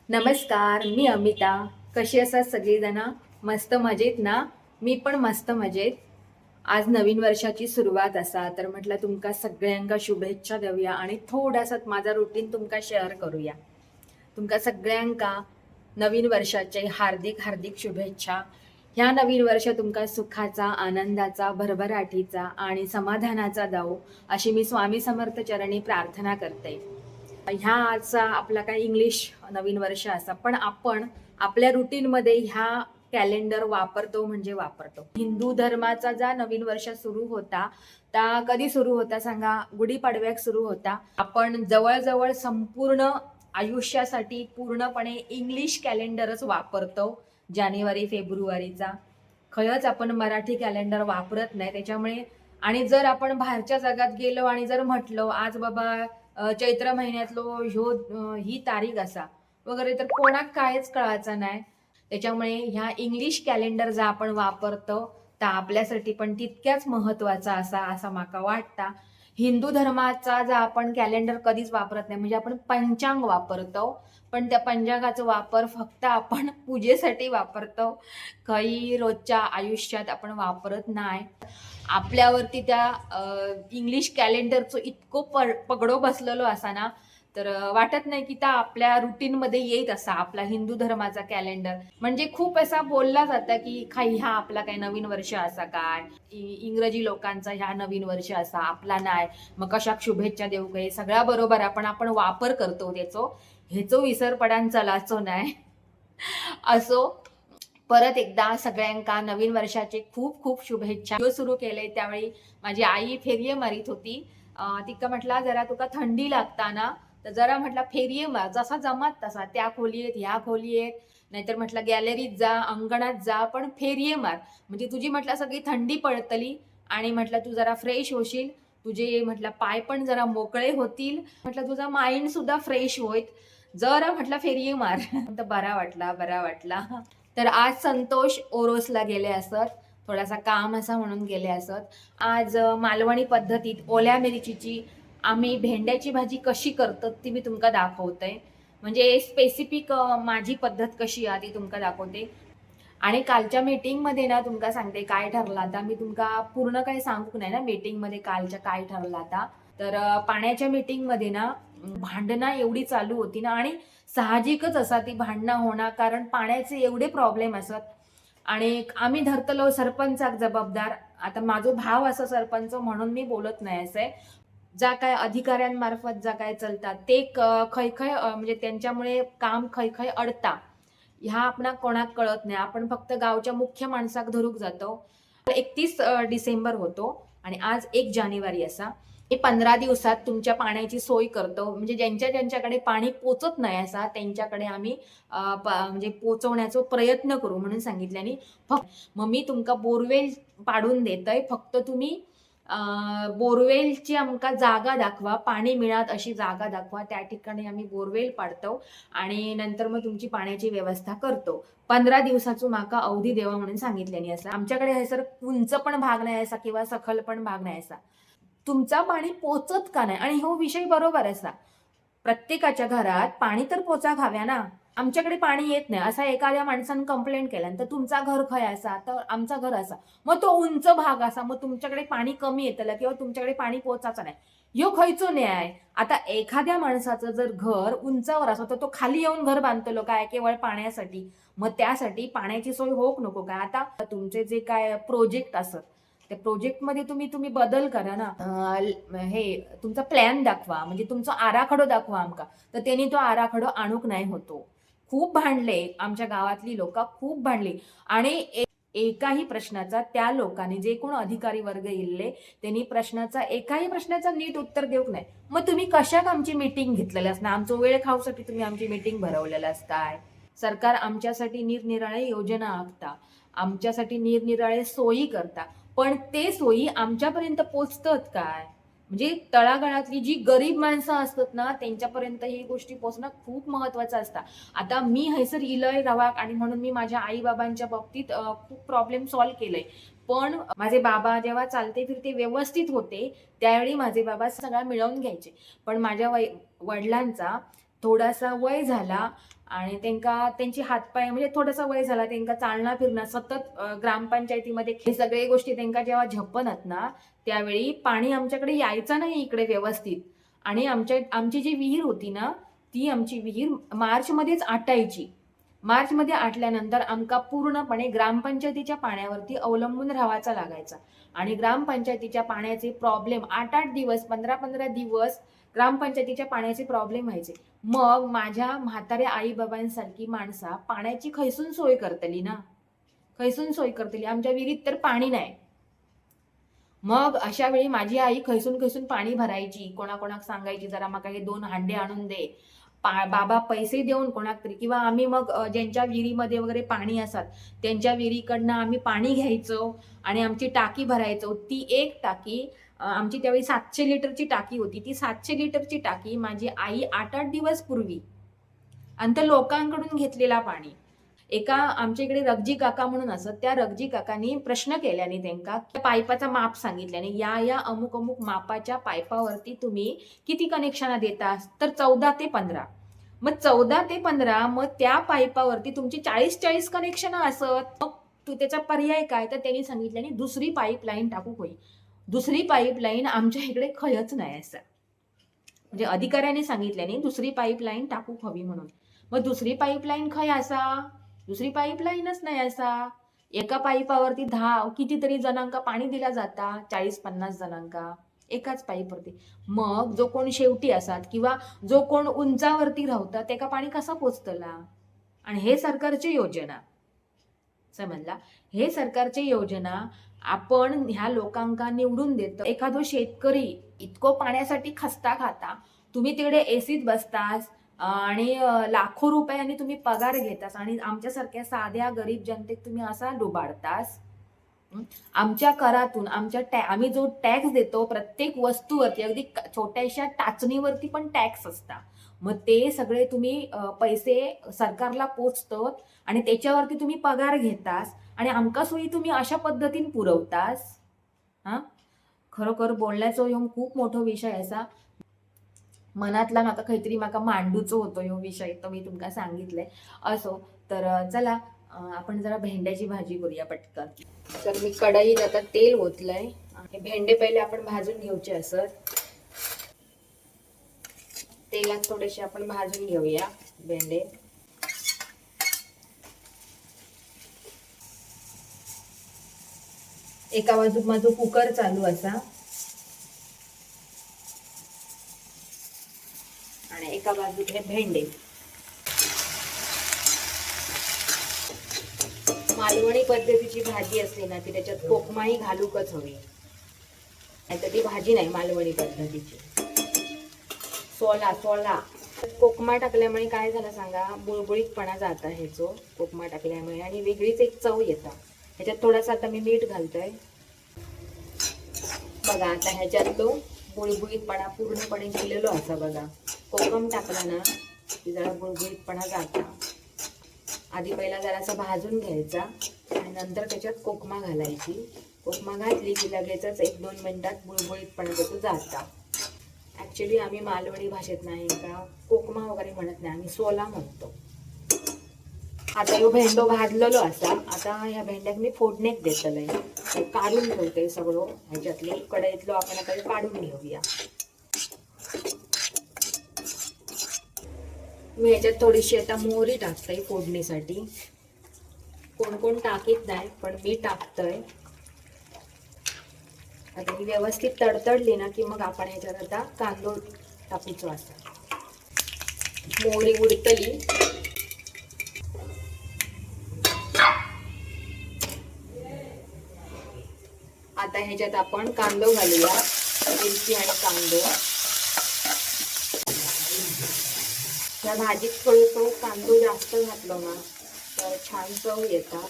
नमस्कार, मी अमिता. कशी असात सगळीजण? मस्त मजेत ना? मी पण मस्त मजेत. आज नवीन वर्षाची सुरुवात असा तर म्हटलं तुमका सगळ्यांका शुभेच्छा देऊया आणि थोडासा माझा रुटीन तुमका शेअर करूया. तुमका सगळ्यांका नवीन वर्षाचे हार्दिक हार्दिक शुभेच्छा. ह्या नवीन वर्ष तुमका सुखाचा, आनंदाचा, भरभराटीचा आणि समाधानाचा जाओ अशी मी स्वामी समर्थ चरणी प्रार्थना करते. ह्या आजचा आपला काय इंग्लिश नवीन वर्ष असा, पण आपण आपल्या रुटीनमध्ये ह्या कॅलेंडर वापरतो म्हणजे वापरतो. हिंदू धर्माचा जा नवीन वर्ष सुरू होता त्या कधी सुरू होता सांगा? गुढीपाडव्याक सुरू होता. आपण जवळजवळ संपूर्ण आयुष्यासाठी पूर्णपणे इंग्लिश कॅलेंडरच वापरतो. जानेवारी फेब्रुवारीचा खरंच आपण मराठी कॅलेंडर वापरत नाही. त्याच्यामुळे आणि जर आपण बाहेरच्या जगात गेलो आणि जर म्हटलो आज बाबा चैत्र महिन्यातलो ही तारीख असा वगैरे तर कोणाक कायच कळायचं नाही. त्याच्यामुळे ह्या इंग्लिश कॅलेंडर जर आपण वापरतो तर आपल्यासाठी पण तितक्याच महत्वाचा असा माका वाटता. हिंदू धर्माचा जर आपण कॅलेंडर कधीच वापरत नाही, म्हणजे आपण पंचांग वापरतो, पण त्या पंचांगाचा वापर फक्त आपण पूजेसाठी वापरतो. काही रोजच्या आयुष्यात आपण वापरत नाही. आपल्यावरती त्या इंग्लिश कॅलेंडरचं इतकं पगडो बसलेलो असा ना, तर वाटत नाही की त्या आपल्या रुटीनमध्ये येत असा आपला हिंदू धर्माचा कॅलेंडर. म्हणजे खूप असा बोलला जाता की ह्या आपला काय नवीन वर्ष असा काय, इंग्रजी लोकांचा ह्या नवीन वर्ष असा आपला नाही, मग कशाक शुभेच्छा देऊ काही सगळ्या बरोबर आपण वापर करतो त्याचो, हेचो विसर पडान चलाचो नाही. असो, परत एकदा सगळ्यांका नवीन वर्षाचे खूप खूप शुभेच्छा. सुरू केले त्यावेळी माझी आई फेरिये मारित होती. तिका म्हटला जरा तुका थंडी लागता ना, तर जरा म्हटलं फेरिये मार, जसा जमात तसा, त्या खोलीत ह्या खोलीत, नाहीतर म्हटलं गॅलरीत जा, अंगणात जा, पण फेरिये मार, म्हणजे तुझी म्हटलं सगळी थंडी पळतली आणि म्हटलं तू जरा फ्रेश होशील, तुझे म्हटलं पाय पण जरा मोकळे होतील, म्हटलं तुझा माइंड सुद्धा फ्रेश होईल, जरा म्हटलं फेरिये मार. तर बरा वाटला. तर आज संतोष ओरोसला गेले असत, थोडासा काम असा म्हणून गेले असत. आज मालवणी पद्धतीत ओल्या मिरचीची आम्ही भेंड्याची भाजी कशी करतात ती मी तुमका दाखवते. म्हणजे स्पेसिफिक माझी पद्धत कशी आहे ती तुमका दाखवते. आणि कालच्या मीटिंगमध्ये ना तुमका सांगते काय ठरलं आता, मी तुमका पूर्ण काही सांगू नाही ना मीटिंगमध्ये कालच्या काय ठरलं आता. तर पाण्याच्या मीटिंगमध्ये ना भांडणं एवढी चालू होती ना, आणि साहजिकच असा ती भांडणं होणार, कारण पाण्याचे एवढे प्रॉब्लेम असत. आणि आम्ही धरतलो सरपंचाक जबाबदार. आता माझो भाव असं सरपंच म्हणून मी बोलत नाही असे, ज्या काय अधिकाऱ्यांमार्फत ज्या काय चालतात ते खै खै म्हणजे त्यांच्यामुळे काम खै खै अडता ह्या आपणा कोणाक कळत नाही. आपण फक्त गावच्या मुख्य माणसाक धरूक जातो. 31 डिसेंबर होतो आणि आज 1 जानेवारी असा. हे 15 दिवसात तुमच्या पाण्याची सोय करतो, म्हणजे ज्यांच्याकडे पाणी पोचत नाही असा त्यांच्याकडे आम्ही म्हणजे पोचवण्याचा प्रयत्न करू म्हणून सांगितल्याने. मग मी तुमका बोरवेल पाडून देतय, फक्त तुम्ही बोरवेलची आमका जागा दाखवा, पाणी मिळत अशी जागा दाखवा, त्या ठिकाणी आम्ही बोरवेल पाडतो आणि नंतर मग तुमची पाण्याची व्यवस्था करतो. 15 दिवसाचं माका अवधी देवा म्हणून सांगितल्याने असं. आमच्याकडे हे सर उंच पण भाग नाही असा किंवा सखल पण भाग नाही असा. तुमचा पाणी पोचत का नाही, आणि हो विषय बरोबर असा, प्रत्येकाच्या घरात पाणी तर पोचाक हव्या ना. आमच्याकडे पाणी येत नाही असा एखाद्या माणसानं कंप्लेंट केला, तर तुमचा घर खय असा, तर आमचा घर असा, मग तो उंच भाग असा, मग तुमच्याकडे पाणी कमी येतलं किंवा तुमच्याकडे पाणी पोचायचं नाही, ह्यो खयचो न्याय. आता एखाद्या माणसाचं जर घर उंचावर असं तर तो खाली येऊन घर बांधतो काय केवळ पाण्यासाठी, मग त्यासाठी पाण्याची सोय होक नको काय. आता तुमचे जे काय प्रोजेक्ट असत त्या प्रोजेक्टमध्ये तुम्ही बदल करा ना. हे तुमचा प्लॅन दाखवा, म्हणजे तुमचा आराखडो दाखवा आमका, तर त्यांनी तो आराखडो आणूक नाही होतो. खूप भांडले आमच्या गावातली लोक, खूप भांडली. आणि एकाही प्रश्नाचा त्या लोकांनी, जे कोण अधिकारी वर्ग येले त्यांनी एकाही प्रश्नाचा नीट उत्तर देऊक नाही. मग तुम्ही कशाक आमची मीटिंग घेतलेली असणार? आमचा वेळ खाऊसाठी तुम्ही आमची मीटिंग भरवलेलं असताय. सरकार आमच्यासाठी निरनिराळे योजना आखता, आमच्यासाठी निरनिराळे सोयी करता, पण ते सोयी आमच्यापर्यंत पोचतात काय? म्हणजे तळागाळातली जी गरीब माणसं असतात ना त्यांच्यापर्यंत ही गोष्टी पोचणं खूप महत्वाचं असतं. आता मी हैसर इलय रवाक आणि म्हणून मी माझ्या आई बाबांच्या बाबतीत खूप प्रॉब्लेम सॉल्व्ह केलंय. पण माझे बाबा जेव्हा चालते फिरते व्यवस्थित होते त्यावेळी माझे बाबा सगळं मिळवून घ्यायचे. पण माझ्या वडिलांचा थोडासा वय झाला आणि त्यांची हातपाय म्हणजे थोडासा वय झाला, त्यांना चालणं फिरणं सतत ग्रामपंचायतीमध्ये हे सगळे गोष्टी त्यांना जेव्हा झेपणत ना, त्यावेळी पाणी आमच्याकडे यायचं नाही इकडे व्यवस्थित. आणि आमची जी विहीर होती ना, ती आमची विहीर मार्चमध्येच आटायची. मार्चमध्ये आटल्यानंतर आमका पूर्णपणे ग्रामपंचायतीच्या पाण्यावरती अवलंबून राहायचा लागायचा. आणि ग्रामपंचायतीच्या पाण्याचे प्रॉब्लेम 8-8 दिवस, 15-15 दिवस ग्रामपंचायतीच्या पाण्याचे प्रॉब्लेम व्हायचे. मग माझ्या म्हाताऱ्या आई-बाबांसारखी माणसा पाण्याची खैसून सोय करतली ना, खैसून सोय करतली. आमच्या विहिरीत तर पाणी नाही. मग अशा वेळी माझी आई खैसून खैसून पाणी भरायची, कोणाकोणाक सांगायची जरा मका हे 2 हांडे आणून दे. बाबा पैसे देऊन कोणाक तरी, किंवा आम्ही मग ज्यांच्या विहिरीमध्ये वगैरे पाणी असतात त्यांच्या विहिरीकडनं आम्ही पाणी घ्यायचो आणि आमची टाकी भरायचो. ती एक टाकी आमची त्यावेळी 700 लिटरची टाकी होती. ती 700 लिटरची टाकी माझी आई 8-8 दिवस पूर्वी आणि त्या लोकांकडून घेतलेला पाणी. एका आमच्या इकडे रगजी काका म्हणून असत, त्या रगजी काकांनी प्रश्न केल्याने त्यांका पाईपाचा माप सांगितल्याने या अमुक अमुक मापाच्या पाईपावरती तुम्ही किती कनेक्शन देता, तर 14 ते 15. मग 14 ते 15 मग त्या पाईपावरती तुमची 40-40 कनेक्शन असत. मग त्याचा पर्याय काय, तर त्यांनी सांगितल्याने दुसरी पाईपलाईन टाकू होई. दुसरी पाईपलाईन आमच्या इकडे खयच नाही असं, म्हणजे अधिकाऱ्याने सांगितल्याने दुसरी पाईपलाईन टाकू हवी म्हणून. मग दुसरी पाईपलाईन खय असा, दुसरी पाईपलाईनच नाही असा. एका पाईपावरती 10 कितीतरी जणांका पाणी दिला जाता, 40-50 जणांका एकाच पाईपवरती. मग जो कोण शेवटी असतात किंवा जो कोण उंचावरती राहतात त्याका पाणी कसा पोचतला. आणि हे सरकारची योजना समजला, हे सरकारची योजना आपण ह्या लोकांका निवडून देतो. एखादो शेतकरी इतको पाण्यासाठी खस्ता खाता, तुम्ही तिकडे एसीत बसतास आणि लाखो रुपयांनी तुम्ही पगार घेतास आणि आमच्यासारख्या साध्या गरीब जनतेत तुम्ही असा डुबाडतास. आमच्या करातून आम्ही जो टॅक्स देतो प्रत्येक वस्तूवरती, अगदी छोट्याशा टाचणीवरती पण टॅक्स असता. मग ते सगळे तुम्ही पैसे सरकारला पोचतात आणि त्याच्यावरती तुम्ही पगार घेतास आणि आमका सोयी तुम्ही अशा पद्धतीने पुरवतास. हा, खरोखर बोलण्याचो ह्यो खूप मोठा विषय असा. मनातला माका काहीतरी माका मांडूचो होतो ह्यो विषय, तो मी तुमका सांगितलंय. असो तर चला आपण जरा भेंड्याची भाजी करूया पटकन. तर मी कढईत आता तेल ओतलंय आणि भेंडे पहिले आपण भाजून घ्यायचे असत. तेलात थोडेसे आपण भाजून घेऊया भेंडे. एका बाजूक माझा कुकर चालू असा आणि एका बाजूक हे भेंडे. मालवणी पद्धतीची भाजी असली ना ती त्याच्यात कोकमाही घालूकच हवी, नाहीतर ती भाजी नाही मालवणी पद्धतीची. सोला कोकमा टाकल्यामुळे काय झालं सांगा, बुळबुळीतपणा जाता ह्याचो कोकमा टाकल्यामुळे आणि वेगळीच एक चव येता. ह्याच्यात थोडासा आता मी मीठ घालतोय बघा. आता ह्याच्यात तो बुळबुळीतपणा पूर्णपणे गेलेलो असा बघा. कोकम टाकला ना की जरा बुळबुळीतपणा जाता. आधी पहिला जरासा भाजून घ्यायचा आणि नंतर त्याच्यात कोकमा घालायची. कोकमा घातली की लगेचच 1-2 मिनिटात बुळबुळीतपणा त्याचा जाता. ऍक्च्युली आम्ही मालवणी भाषेत नाही का कोकमा वगैरे म्हणत नाही, आम्ही सोला म्हणतो. आता ह्यो भेंडो भाजलेलो असा. आता ह्या भेंड्याक मी फोडणीक देतलंय, काढून ठेवते सगळं ह्याच्यातले कढईतलो आपण आता काढून घेऊया. मी ह्याच्यात थोडीशी आता मोहरी टाकते फोडणीसाठी. कोण कोण टाकीत नाही पण मी टाकतोय. आता ही व्यवस्थित तडतडली ना की मग आपण ह्याच्यात आता कांदो टाकूचो असा. मोहरी उडतली. आता ह्याच्यात आपण कांदो घालूया, मिरची आणि कांदो. या भाजीत थोडंसं कांदो जास्त घातलो ना तर छान चव येतात.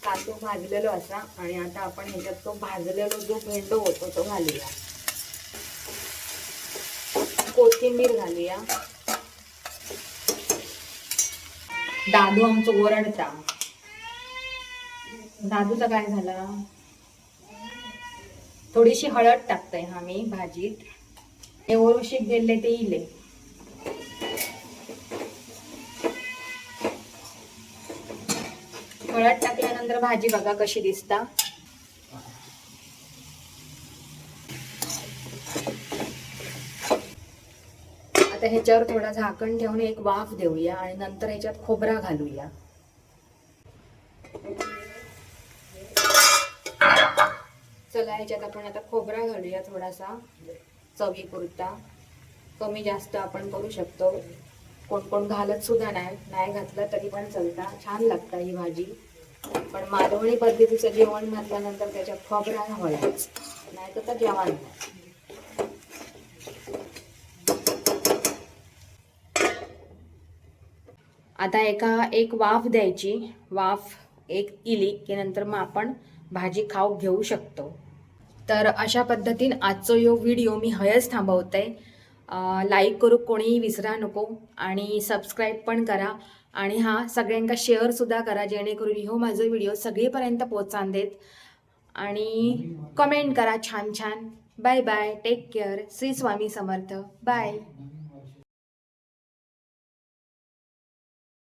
कांदो भाजलेलो असा आणि आता आपण ह्याच्यात तो भाजलेलो जो भेंडो होतो तो घालूया. कोथिंबीर घालूया. दादू आमचं ओरडता. दादूचा काय झाला, थोडीशी हळद टाकते हा मी भाजीत. हे ओरुशिक गेले ते इले. हळद टाकल्यानंतर भाजी बघा कशी दिसता. आता ह्याच्यावर थोडा झाकण ठेवून एक वाफ देऊया आणि नंतर ह्याच्यात खोबरा घालूया. चला ह्याच्यात आपण आता खोबरा घालूया थोडासा चवीपुरता. कमी जास्त आपण करू शकतो. कोण कोण घालत सुद्धा नाही घातलं तरी पण चालता. छान लागतं ही भाजी. पण मालवणी पद्धतीचं जेवण घातल्यानंतर त्याच्यात खोबरा हवंच, नाही तर जेवण नाही. आता एक वाफ द्यायची. वाफ एक इली की नंतर मग आपण भाजी खाऊ घेऊ शकतो. तर अशा पद्धतीने आजचा यो व्हिडिओ मी हयच थांबवते. लाईक करू कोणीही विसरा नको आणि सबस्क्राईब पण करा आणि सगळ्यांका शेअर सुद्धा करा जेणेकरून ह्यो माझा व्हिडिओ सगळीपर्यंत पोहोचान देत. आणि कमेंट करा छान छान. Bye bye, take care. Shri Swami Samarth. Bye.